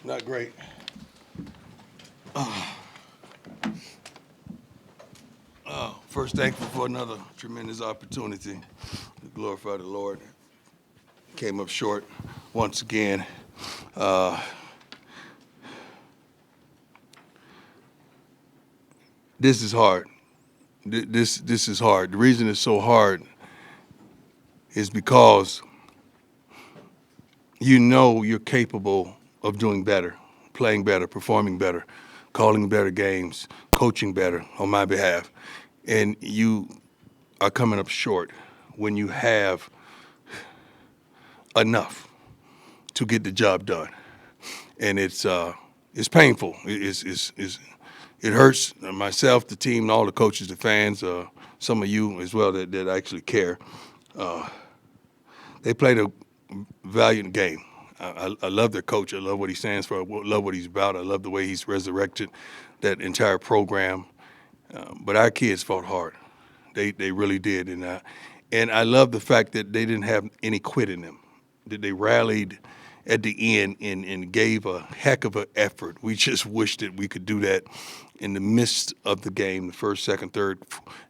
Not great. First, thankful for another tremendous opportunity to glorify the Lord. Came up short once again. This is hard. This is hard. The reason it's so hard is because you know you're capable of doing better, playing better, performing better, calling better games, coaching better on my behalf. And you are coming up short when you have enough to get the job done. And it's painful. It hurts myself, the team, and all the coaches, the fans, some of you as well that actually care. They played a valiant game. I love their coach. I love what he stands for. I love what he's about. I love the way he's resurrected that entire program. But our kids fought hard. They really did. And I love the fact that they didn't have any quit in them, that they rallied at the end and gave a heck of an effort. We just wish that we could do that in the midst of the game, the first, second, third,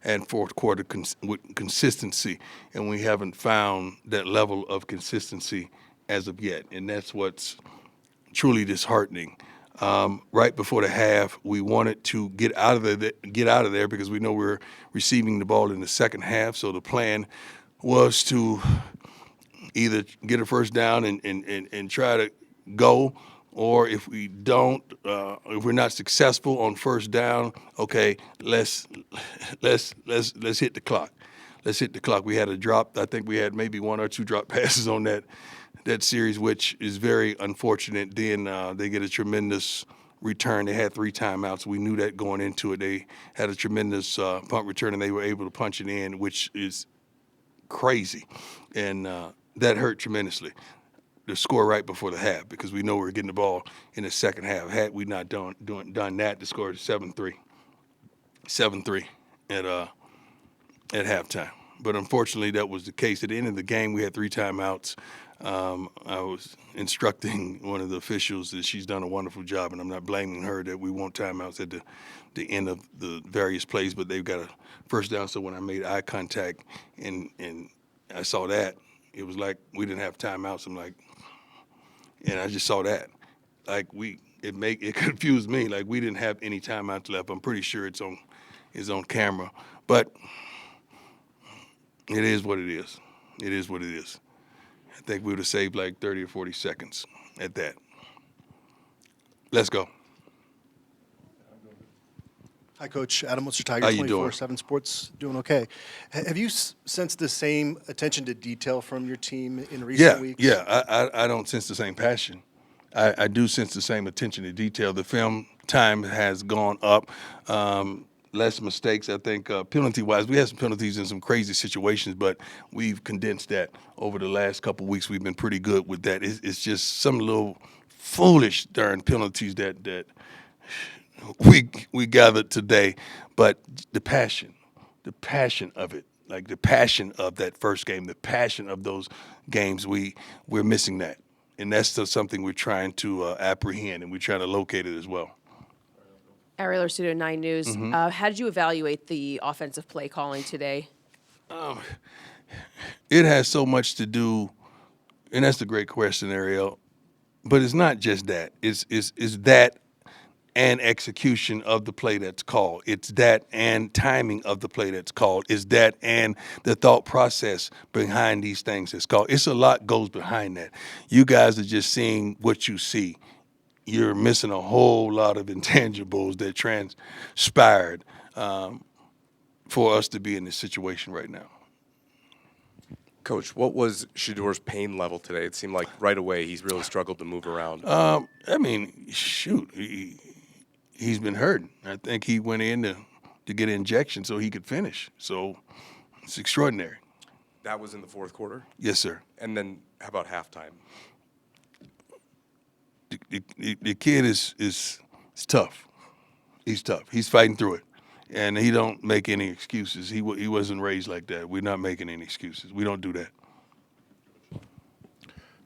and fourth quarter with consistency. And we haven't found that level of consistency as of yet. And that's what's truly disheartening. Right before the half, we wanted to get out of there because we know we're receiving the ball in the second half. So the plan was to either get a first down and try to go, or if we don't, if we're not successful on first down, okay, let's hit the clock. Let's hit the clock. We had a drop. I think we had maybe one or two drop passes on that series, which is very unfortunate. Then they get a tremendous return. They had 3 timeouts. We knew that going into it. They had a tremendous punt return, and they were able to punch it in, which is crazy. And that hurt tremendously, the score right before the half, because we know we were getting the ball in the second half. Had we not done that, the score is 7-3 at halftime. But unfortunately, that was the case. At the end of the game, we had 3 timeouts. I was instructing one of the officials that she's done a wonderful job, and I'm not blaming her that we want timeouts at the end of the various plays, but they've got a first down. So when I made eye contact and I saw that, it was like we didn't have timeouts. I'm like, and I just saw that. Like it confused me. Like we didn't have any timeouts left. I'm pretty sure it's on camera, but it is what it is. It is what it is. I think we would have saved like 30 or 40 seconds at that. Let's go. Hi, Coach. Adam, what's your How Tiger you doing? 24/7 Sports? Doing okay. Have you sensed the same attention to detail from your team in recent weeks? Yeah. I don't sense the same passion. I do sense the same attention to detail. The film time has gone up. Less mistakes, I think, penalty-wise. We had some penalties in some crazy situations, but we've condensed that over the last couple of weeks. We've been pretty good with that. It's just some little foolish darn penalties that we gathered today, but the passion of it, like the passion of that first game, the passion of those games, we're missing that, and that's still something we're trying to apprehend, and we're trying to locate it as well. Ariel Studio 9 News. How did you evaluate the offensive play calling today? It has so much to do, and that's a great question, Ariel. But it's not just that. It's that and execution of the play that's called. It's that and timing of the play that's called. It's that and the thought process behind these things that's called. It's a lot goes behind that. You guys are just seeing what you see. You're missing a whole lot of intangibles that transpired for us to be in this situation right now. Coach, what was Shador's pain level today? It seemed like right away he's really struggled to move around. I mean, shoot, he's been hurting. I think he went in to get an injection so he could finish. So it's extraordinary. That was in the fourth quarter? Yes, sir. And then how about halftime? The kid is tough. He's tough. He's fighting through it, and he don't make any excuses. He wasn't raised like that. We're not making any excuses. We don't do that.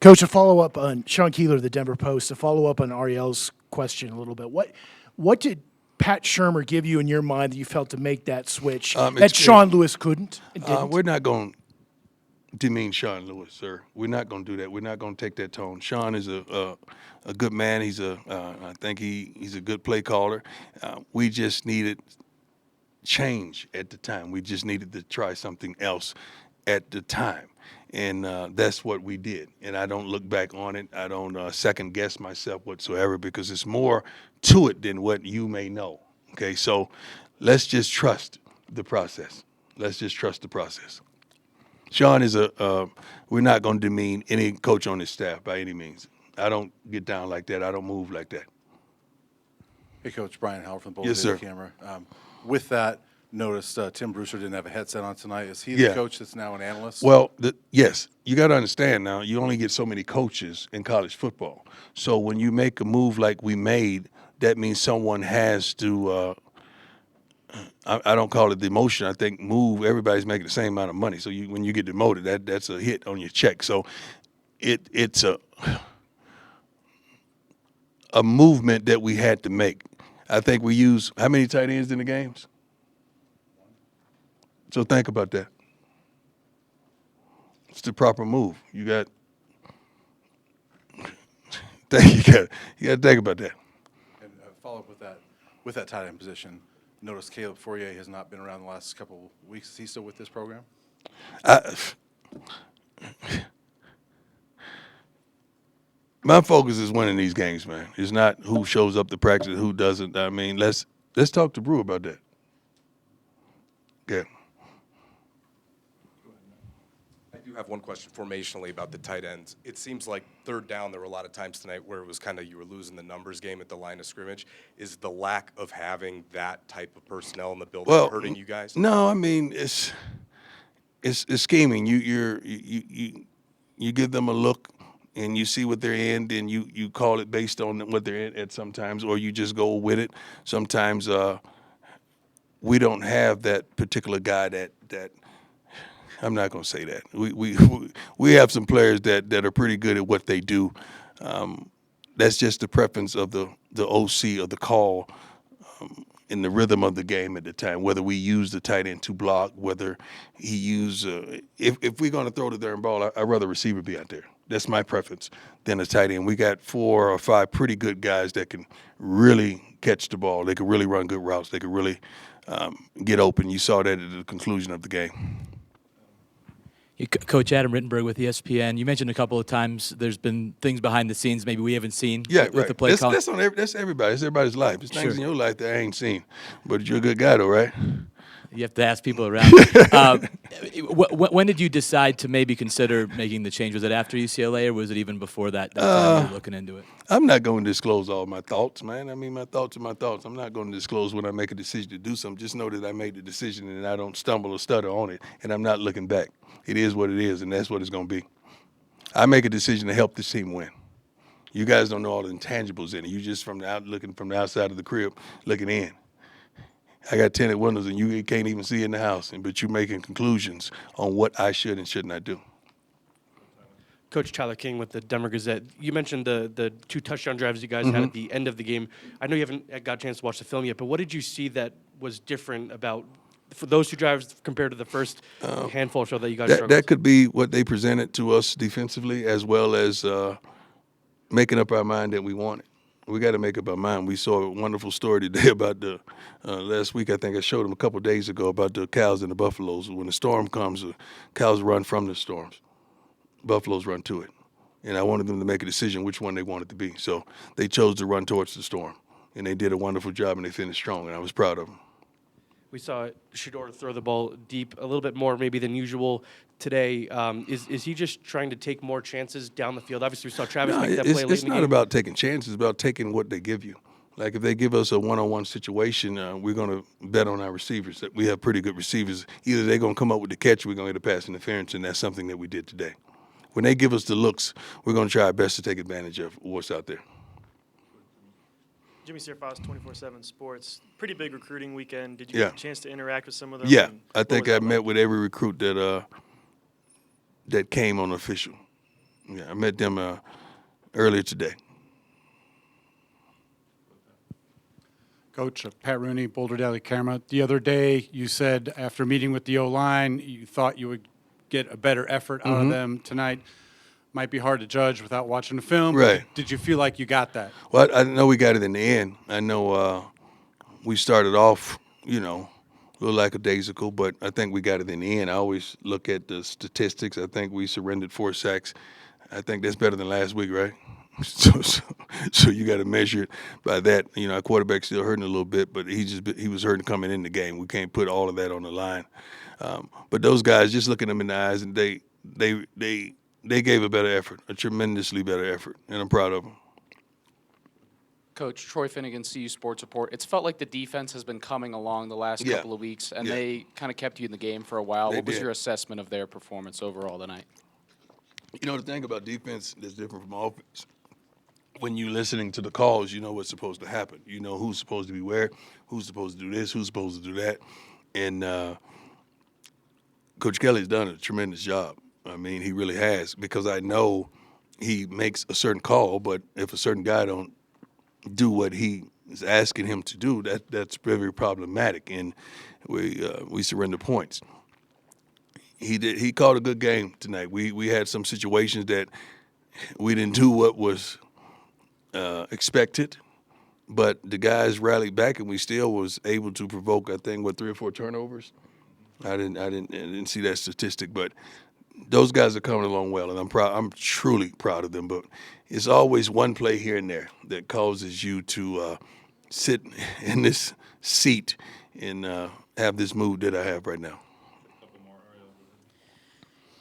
Coach, a follow-up on Sean Keeler of the Denver Post, a follow-up on Ariel's question a little bit. What did Pat Shurmur give you in your mind that you felt to make that switch that Sean Lewis couldn't and didn't? We're not going to demean Sean Lewis, sir. We're not going to do that. We're not going to take that tone. Sean is a good man. I think he's a good play caller. We just needed change at the time. We just needed to try something else at the time. And that's what we did. And I don't look back on it. I don't second guess myself whatsoever because it's more to it than what you may know. Okay, so let's just trust the process. Let's just trust the process. Sean is we're not going to demean any coach on his staff by any means. I don't get down like that. I don't move like that. Hey, Coach, Brian Howard from the Yes, sir. Camera. With that, noticed Tim Brewster didn't have a headset on tonight. Is he the coach that's now an analyst? Well, yes. You got to understand now, you only get so many coaches in college football. So when you make a move like we made, that means someone has to I don't call it demotion. I think move, everybody's making the same amount of money. So when you get demoted, that's a hit on your check. So it's a movement that we had to make. I think we use how many tight ends in the games? So think about that. It's the proper move. You got to think about that. And follow up with that tight end position. Notice Caleb Fourier has not been around the last couple of weeks. Is he still with this program? My focus is winning these games, man. It's not who shows up to practice, who doesn't. I mean, let's talk to Brew about that. Yeah. I do have one question formationally about the tight ends. It seems like third down, there were a lot of times tonight where it was kind of you were losing the numbers game at the line of scrimmage. Is the lack of having that type of personnel in the building hurting you guys? No, I mean it's scheming. You give them a look and you see what they're in, and you call it based on what they're in at sometimes, or you just go with it. Sometimes we don't have that particular guy that I'm not going to say that. We have some players that are pretty good at what they do. That's just the preference of the OC of the call in the rhythm of the game at the time, whether we use the tight end to block, whether he use if we're going to throw the darn ball, I'd rather a receiver be out there. That's my preference than a tight end. We got 4 or 5 pretty good guys that can really catch the ball. They can really run good routes. They can really get open. You saw that at the conclusion of the game. Coach Adam Rittenberg with ESPN. You mentioned a couple of times there's been things behind the scenes maybe we haven't seen with the play call. That's everybody. It's everybody's life. There's things in your life that I ain't seen. But you're a good guy, though, right? You have to ask people around. When did you decide to maybe consider making the change? Was it after UCLA or was it even before that time you were looking into it? I'm not going to disclose all my thoughts, man. I mean, my thoughts are my thoughts. I'm not going to disclose when I make a decision to do something. Just know that I made the decision and I don't stumble or stutter on it, and I'm not looking back. It is what it is, and that's what it's going to be. I make a decision to help this team win. You guys don't know all the intangibles in it. You just looking from the outside of the crib, looking in. I got tinted windows, and you can't even see in the house, but you're making conclusions on what I should and should not do. Coach Tyler King with the Denver Gazette. You mentioned the 2 touchdown drives you guys had at the end of the game. I know you haven't got a chance to watch the film yet, but what did you see that was different about for those 2 drives compared to the first handful or so that you guys struggled? That could be what they presented to us defensively, as well as making up our mind that we want it. We got to make up our mind. We saw a wonderful story today about the last week. I think I showed them a couple of days ago about the cows and the buffaloes. When the storm comes, the cows run from the storms. Buffaloes run to it. And I wanted them to make a decision which one they wanted to be. So they chose to run towards the storm. And they did a wonderful job, and they finished strong, and I was proud of them. We saw Shedeur throw the ball deep a little bit more maybe than usual today. Is he just trying to take more chances down the field? Obviously, we saw Travis make that play late in the game. It's not about taking chances. It's about taking what they give you. Like if they give us a one-on-one situation, we're going to bet on our receivers. That we have pretty good receivers. Either they're going to come up with the catch or we're going to get a pass interference, and that's something that we did today. When they give us the looks, we're going to try our best to take advantage of what's out there. Jimmy Sierfoss, 24/7 Sports. Pretty big recruiting weekend. Did you get a chance to interact with some of them? Yeah, I think I met with every recruit that came on official. Yeah, I met them earlier today. Coach, Pat Rooney, Boulder Daily Camera. The other day, you said after meeting with the O-line, you thought you would get a better effort out of them tonight. Might be hard to judge without watching the film, Right. but did you feel like you got that? Well, I know we got it in the end. I know we started off, a little lackadaisical, but I think we got it in the end. I always look at the statistics. I think we surrendered 4 sacks. I think that's better than last week, right? So you got to measure it by that. Our quarterback's still hurting a little bit, but he was hurting coming in the game. We can't put all of that on the line. But those guys, just looking them in the eyes, and they gave a better effort, a tremendously better effort, and I'm proud of them. Coach, Troy Finnegan, CU Sports Report. It's felt like the defense has been coming along the last couple of weeks, and they kind of kept you in the game for a while. What was your assessment of their performance overall tonight? The thing about defense that's different from offense, when you're listening to the calls, you know what's supposed to happen. You know who's supposed to be where, who's supposed to do this, who's supposed to do that. And Coach Kelly's done a tremendous job. I mean, he really has, because I know he makes a certain call, but if a certain guy don't do what he is asking him to do, that's very problematic, and we surrender points. He called a good game tonight. We had some situations that we didn't do what was expected, but the guys rallied back, and we still was able to provoke, I think, 3 or 4 turnovers. I didn't see that statistic, but those guys are coming along well, and I'm proud. I'm truly proud of them. But it's always one play here and there that causes you to sit in this seat and have this mood that I have right now.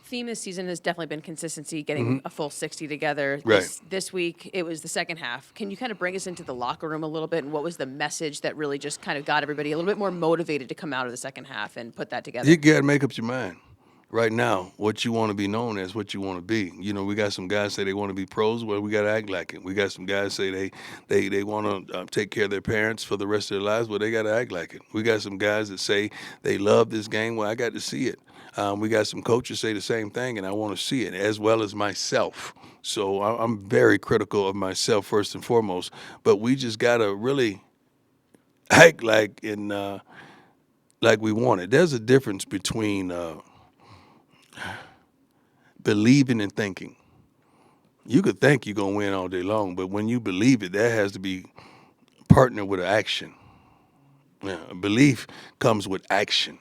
Theme this season has definitely been consistency, getting a full 60 together. Right. This week, it was the second half. Can you kind of bring us into the locker room a little bit, and what was the message that really just kind of got everybody a little bit more motivated to come out of the second half and put that together? You got to make up your mind. Right now, what you want to be known as, what you want to be. We got some guys say they want to be pros. Well, we got to act like it. We got some guys say they want to take care of their parents for the rest of their lives. Well, they got to act like it. We got some guys that say they love this game. Well, I got to see it. We got some coaches say the same thing, and I want to see it, as well as myself. So I'm very critical of myself first and foremost. But we just got to really act like we want it. There's a difference between believing and thinking. You could think you're going to win all day long, but when you believe it, that has to be partnered with action. Belief comes with action,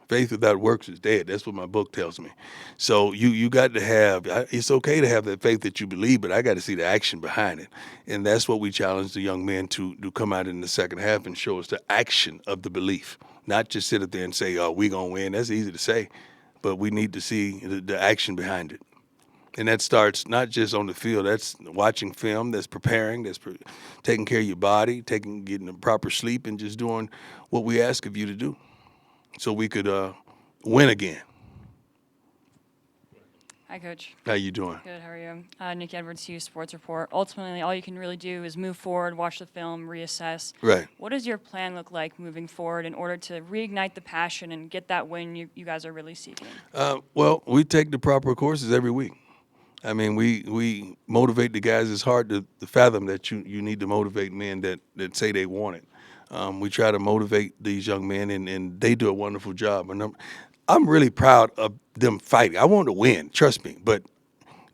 Faith without works is dead. That's what my book tells me. So you got to have, it's okay to have that faith that you believe, but I got to see the action behind it. And that's what we challenge the young men to come out in the second half and show us the action of the belief. Not just sit up there and say, oh, we going to win. That's easy to say, but we need to see the action behind it. And that starts not just on the field. That's watching film, that's preparing, that's taking care of your body, getting the proper sleep, and just doing what we ask of you to do so we could win again. Hi, Coach. How you doing? Good, how are you? Nick Edwards, CU Sports Report. Ultimately, all you can really do is move forward, watch the film, reassess. Right. What does your plan look like moving forward in order to reignite the passion and get that win you guys are really seeking? Well, we take the proper courses every week. I mean, we motivate the guys. It's hard to fathom that you need to motivate men that say they want it. We try to motivate these young men, and they do a wonderful job. And I'm really proud of them fighting. I want to win, trust me. But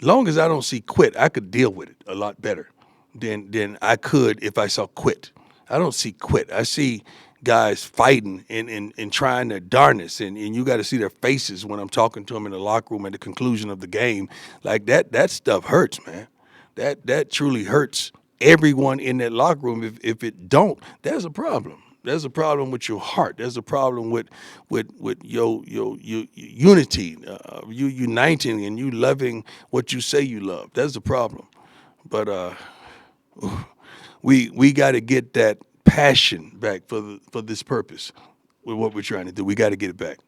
long as I don't see quit, I could deal with it a lot better than I could if I saw quit. I don't see quit. I see guys fighting and trying their darnest, and you got to see their faces when I'm talking to them in the locker room at the conclusion of the game. Like that stuff hurts, man. That truly hurts everyone in that locker room. If it don't, there's a problem. There's a problem with your heart. There's a problem with your unity, you uniting and you loving what you say you love. That's a problem. But we got to get that passion back for this purpose with what we're trying to do. We got to get it back.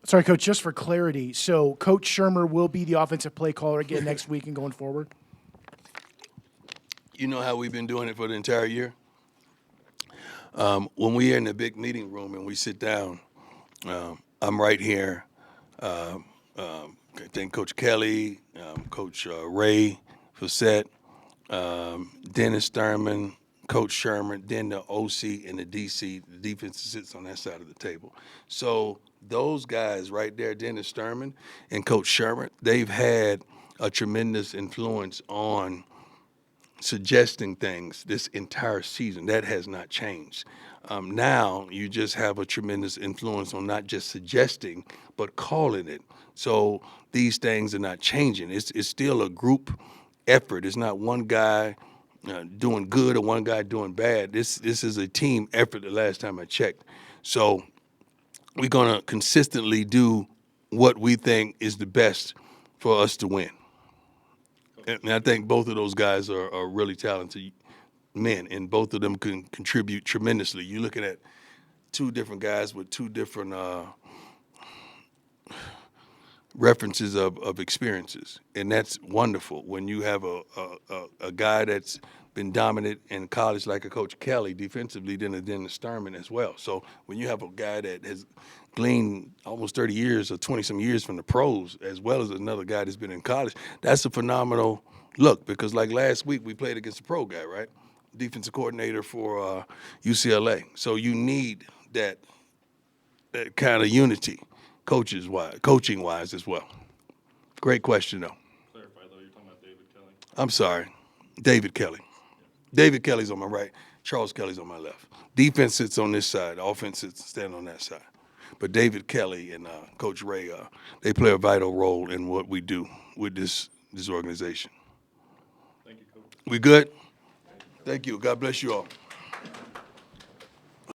Sorry, Coach, just for clarity. So Coach Shermer will be the offensive play caller again next week and going forward? You know how we've been doing it for the entire year? When we're in the big meeting room and we sit down, I'm right here I think Coach Kelly, Coach Ray Facette, Dennis Thurman, Coach Sherman, then the OC and the DC. The defense sits on that side of the table. So those guys right there, Dennis Thurman and Coach Sherman, they've had a tremendous influence on suggesting things this entire season. That has not changed. Now you just have a tremendous influence on not just suggesting, but calling it. So these things are not changing. It's still a group effort. It's not one guy doing good or one guy doing bad. This is a team effort the last time I checked. So we're going to consistently do what we think is the best for us to win. And I think both of those guys are really talented men, and both of them can contribute tremendously. You're looking at two different guys with two different references of experiences, and that's wonderful when you have a guy that's been dominant in college like a Coach Kelly defensively, then a Dennis Thurman as well. So when you have a guy that has gleaned almost 30 years or 20-some years from the pros, as well as another guy that's been in college, that's a phenomenal look, because like last week we played against a pro guy, right? Defensive coordinator for UCLA. So you need that kind of unity, coaching-wise as well. Great question, though. Clarify, though, you're talking about David Kelly? I'm sorry, David Kelly. David Kelly's on my right. Charles Kelly's on my left. Defense sits on this side. Offense sits stand on that side. But David Kelly and Coach Ray, they play a vital role in what we do with this organization. Thank you, Coach. We good? Thank you. God bless you all.